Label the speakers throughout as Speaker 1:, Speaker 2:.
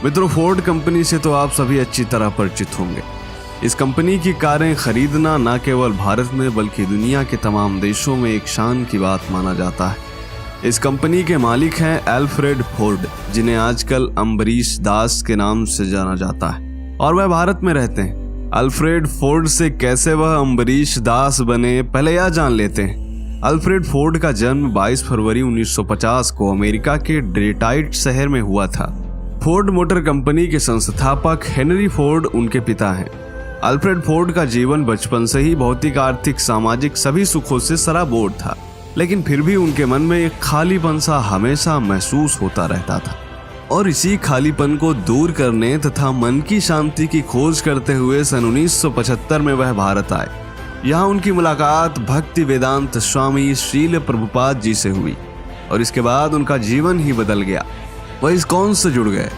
Speaker 1: मित्रों, Ford company से तो आप सभी अच्छी तरह परिचित होंगे। इस कंपनी की कारें खरीदना न केवल भारत में बल्कि दुनिया के तमाम देशों में एक शान की बात माना जाता है। इस कंपनी के मालिक हैं अल्फ्रेड फोर्ड, जिन्हें आजकल अम्बरीश दास के नाम से जाना जाता है, और वह भारत में रहते हैं। अल्फ्रेड फोर्ड से कैसे वह अम्बरीश दास बने, पहले यह जान लेते हैं। अल्फ्रेड फोर्ड का जन्म 22 फरवरी 1950 को अमेरिका के डेट्रॉइट शहर में हुआ था। फोर्ड मोटर कंपनी के संस्थापक हेनरी फोर्ड उनके पिता हैं। अल्फ्रेड फोर्ड का जीवन बचपन से ही भौतिक, आर्थिक, सामाजिक सभी सुखों से सराबोर था, लेकिन फिर भी उनके मन में एक खालीपन सा हमेशा महसूस होता रहता था। और इसी खालीपन को दूर करने तथा मन की शांति की खोज करते हुए सन 1975 में वह भारत आए। यहाँ उनकी मुलाकात भक्ति वेदांत स्वामी श्रील प्रभुपाद जी से हुई और इसके बाद उनका जीवन ही बदल गया। वह इस्कॉन से जुड़ गए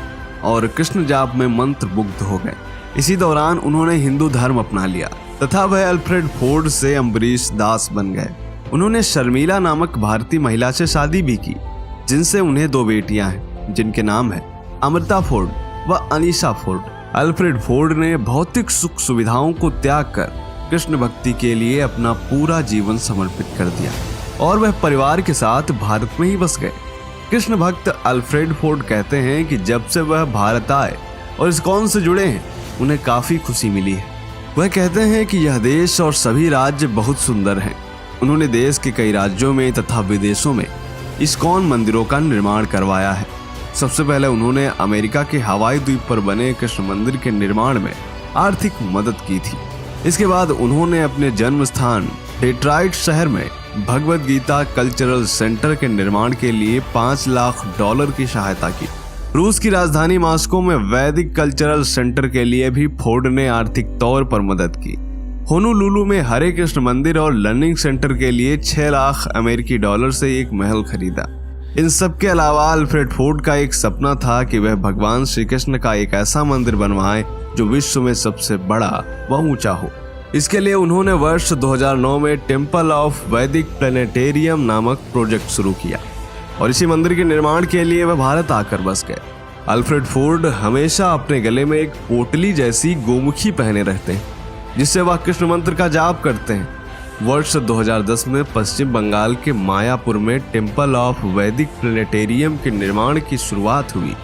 Speaker 1: और कृष्ण जाप में मंत्र मुग्ध हो गए। इसी दौरान उन्होंने हिंदू धर्म अपना लिया तथा वह अल्फ्रेड फोर्ड से अम्बरीश दास बन गए। उन्होंने शर्मिला नामक भारतीय महिला से शादी भी की, जिनसे उन्हें 2 बेटियां हैं, जिनके नाम है अमृता फोर्ड व अनीशा फोर्ड। अल्फ्रेड फोर्ड ने भौतिक सुख सुविधाओं को त्याग कर कृष्ण भक्ति के लिए अपना पूरा जीवन समर्पित कर दिया और वह परिवार के साथ भारत में ही बस गए। कृष्ण भक्त अल्फ्रेड फोर्ड कहते हैं कि जब से वह भारत आए और इस्कॉन से जुड़े हैं, उन्हें काफी खुशी मिली है। वह कहते हैं कि यह देश और सभी राज्य बहुत सुंदर हैं। उन्होंने देश के कई राज्यों में तथा विदेशों में इस्कॉन मंदिरों का निर्माण करवाया है। सबसे पहले उन्होंने अमेरिका के हवाई द्वीप पर बने कृष्ण मंदिर के निर्माण में आर्थिक मदद की थी। इसके बाद उन्होंने अपने जन्म स्थान डेट्रॉइट शहर में भगवद गीता कल्चरल सेंटर के निर्माण के लिए $5 लाख की सहायता की। रूस की राजधानी मॉस्को में वैदिक कल्चरल सेंटर के लिए भी फोर्ड ने आर्थिक तौर पर मदद की। होनोलुलु में हरे कृष्ण मंदिर और लर्निंग सेंटर के लिए $6 लाख से एक महल खरीदा। इन सब के अलावा अल्फ्रेड फोर्ड का एक सपना था कि वह भगवान श्री कृष्ण का एक ऐसा मंदिर बनवाए जो विश्व में सबसे बड़ा व ऊंचा हो। इसके लिए उन्होंने वर्ष 2009 में टेम्पल ऑफ वैदिक प्लेनेटेरियम नामक प्रोजेक्ट शुरू किया और इसी मंदिर के निर्माण के लिए वह भारत आकर बस गए। अल्फ्रेड फोर्ड हमेशा अपने गले में एक पोटली जैसी गोमुखी पहने रहते हैं, जिससे वह कृष्ण मंत्र का जाप करते हैं। वर्ष 2010 में पश्चिम बंगाल के मायापुर में टेम्पल ऑफ वैदिक प्लेनेटेरियम के निर्माण की शुरुआत हुई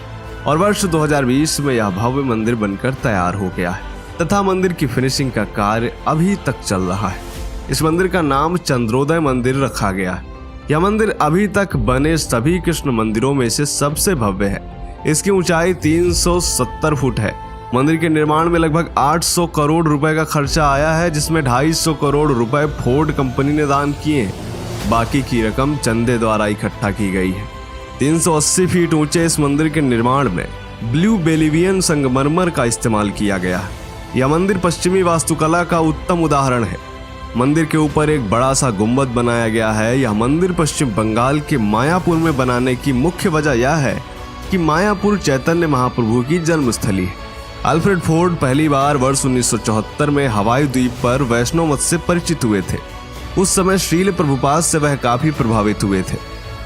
Speaker 1: और वर्ष 2020 में यह भव्य मंदिर बनकर तैयार हो गया है तथा मंदिर की फिनिशिंग का कार्य अभी तक चल रहा है। इस मंदिर का नाम चंद्रोदय मंदिर रखा गया है। यह मंदिर अभी तक बने सभी कृष्ण मंदिरों में से सबसे भव्य है। इसकी ऊंचाई 370 फुट है। मंदिर के निर्माण में लगभग 800 करोड़ रुपए का खर्चा आया है, जिसमें 250 करोड़ रुपए फोर्ड कंपनी ने दान किए। बाकी की रकम चंदे द्वारा इकट्ठा की गई है। 380 फीट ऊंचे इस मंदिर के निर्माण में ब्लू बेलिवियन संगमरमर का इस्तेमाल किया गया है। यह मंदिर पश्चिमी वास्तुकला का उत्तम उदाहरण है। मंदिर के ऊपर एक बड़ा सा गुंबद बनाया गया है। यह मंदिर पश्चिम बंगाल के मायापुर में बनाने की मुख्य वजह यह है कि मायापुर चैतन्य महाप्रभु की जन्मस्थली है। अल्फ्रेड फोर्ड पहली बार वर्ष 1974 में हवाई द्वीप पर वैष्णव मत से परिचित हुए थे। उस समय श्रील प्रभुपाद से वह काफी प्रभावित हुए थे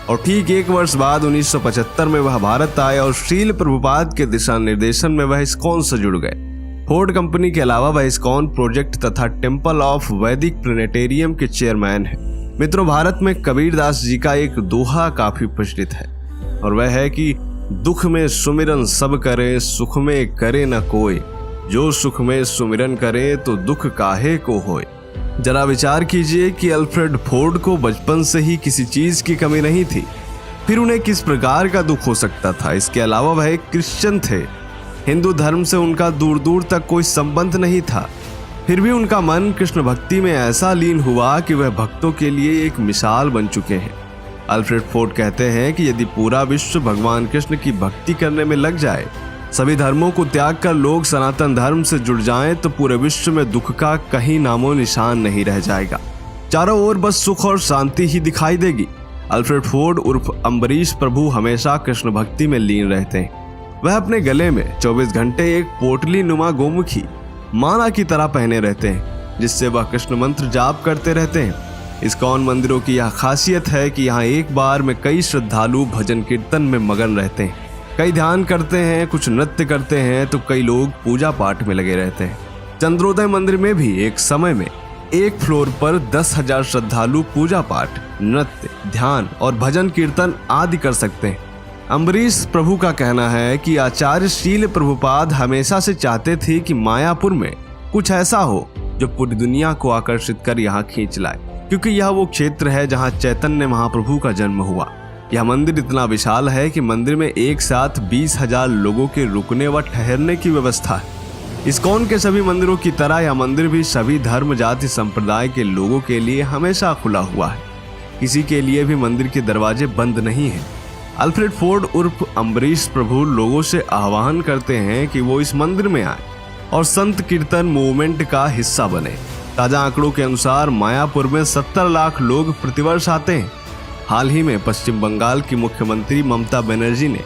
Speaker 1: और ठीक 1 वर्ष बाद 1975 में वह भारत आए और श्रील प्रभुपाद के दिशा निर्देशन में वह इस्कॉन से जुड़ गए। फोर्ड कंपनी के अलावा वह इस्कॉन प्रोजेक्ट तथा टेम्पल ऑफ वैदिक प्लेनेटेरियम के चेयरमैन हैं। मित्रों, भारत में कबीरदास जी का एक दोहा काफी प्रचलित है और वह है कि दुख में सुमिरन सब करे, सुख में करे न कोई। जो सुख में सुमिरन करे तो दुख काहे को होए। जरा विचार कीजिए कि अल्फ्रेड फोर्ड को बचपन से ही किसी चीज की कमी नहीं थी, फिर उन्हें किस प्रकार का दुख हो सकता था। इसके अलावा वह एक क्रिश्चियन थे। हिंदू धर्म से उनका दूर दूर तक कोई संबंध नहीं था, फिर भी उनका मन कृष्ण भक्ति में ऐसा लीन हुआ कि वह भक्तों के लिए एक मिसाल बन चुके हैं। अल्फ्रेड फोर्ड कहते हैं कि यदि पूरा विश्व भगवान कृष्ण की भक्ति करने में लग जाए, सभी धर्मों को त्याग कर लोग सनातन धर्म से जुड़ जाएं, तो पूरे विश्व में दुख का कहीं नामो निशान नहीं रह जाएगा। चारों ओर बस सुख और शांति ही दिखाई देगी। अल्फ्रेड फोर्ड उर्फ अम्बरीश प्रभु हमेशा कृष्ण भक्ति में लीन रहते हैं। वह अपने गले में 24 घंटे एक पोटली नुमा गोमुखी माला की तरह पहने रहते हैं, जिससे वह कृष्ण मंत्र जाप करते रहते हैं। इस्कॉन मंदिरों की यह खासियत है कि यहाँ एक बार में कई श्रद्धालु भजन कीर्तन में मगन रहते हैं। कई ध्यान करते हैं, कुछ नृत्य करते हैं तो कई लोग पूजा पाठ में लगे रहते हैं। चंद्रोदय मंदिर में भी एक समय में एक फ्लोर पर 10,000 श्रद्धालु पूजा पाठ, नृत्य, ध्यान और भजन कीर्तन आदि कर सकते हैं। अम्बरीश प्रभु का कहना है कि आचार्य शील प्रभुपाद हमेशा से चाहते थे कि मायापुर में कुछ ऐसा हो जो पूरी दुनिया को आकर्षित कर यहाँ खींच लाए, क्योंकि यह वो क्षेत्र है जहाँ चैतन्य महाप्रभु का जन्म हुआ। यह मंदिर इतना विशाल है कि मंदिर में एक साथ 20,000 लोगों के रुकने व ठहरने की व्यवस्था है। इस्कॉन के सभी मंदिरों की तरह यह मंदिर भी सभी धर्म, जाति, संप्रदाय के लोगों के लिए हमेशा खुला हुआ है। किसी के लिए भी मंदिर के दरवाजे बंद नहीं हैं। अल्फ्रेड फोर्ड उर्फ अम्बरीश प्रभु लोगों से आह्वान करते हैं कि वो इस मंदिर में आए और संत कीर्तन मूवमेंट का हिस्सा बने। ताजा आंकड़ों के अनुसार मायापुर में 70 लाख लोग प्रतिवर्ष आते हैं। हाल ही में पश्चिम बंगाल की मुख्यमंत्री ममता बनर्जी ने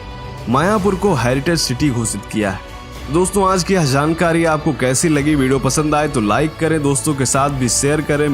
Speaker 1: मायापुर को हेरिटेज सिटी घोषित किया है। दोस्तों, आज की यह जानकारी आपको कैसी लगी? वीडियो पसंद आए तो लाइक करें, दोस्तों के साथ भी शेयर करें।